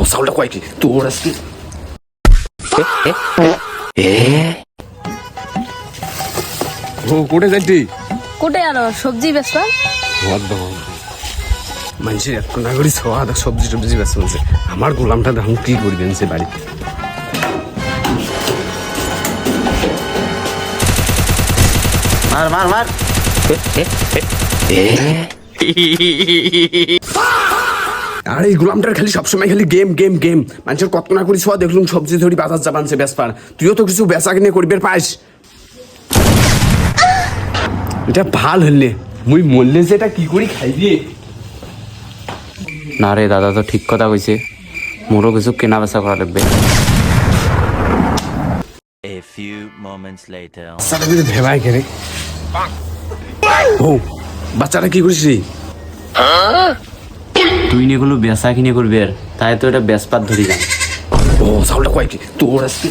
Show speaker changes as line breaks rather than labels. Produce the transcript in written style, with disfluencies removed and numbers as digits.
চাউলটা কয় কি তোর আজকে ও কোটে যাচ্ছি
কোটে আর সবজি বেচবা
মানুষের এত না করি সবাদ সবজি টবজি বেচা বলছে আমার গোলামটা দেখুন কি করবেন সে বাড়ি
মার মার মার
আর এই গোলামটার খালি সবসময় খালি গেম গেম গেম মানুষের কত না করি সব দেখলুম সবজি ধরি বাজার যাবানছে বেসপার তুইও তো কিছু বেচা কিনে করবে পাস এটা ভাল হলে মুই মরলে যে এটা কি করি খাই দিয়ে
না রে দাদা তো ঠিক কথা কইছে মোরও কিছু কেনা বেচা করা লাগবে
A few moments later.
বাচ্চাটা যদি ভেবাই কেরে ও বাচ্চাটা কি করিস রে
তুই নিগুলো বেচা কিনে করবি আর তাই তো এটা বেসপাত ধরি না
ও চাউলটা কয় কি তোর আজকে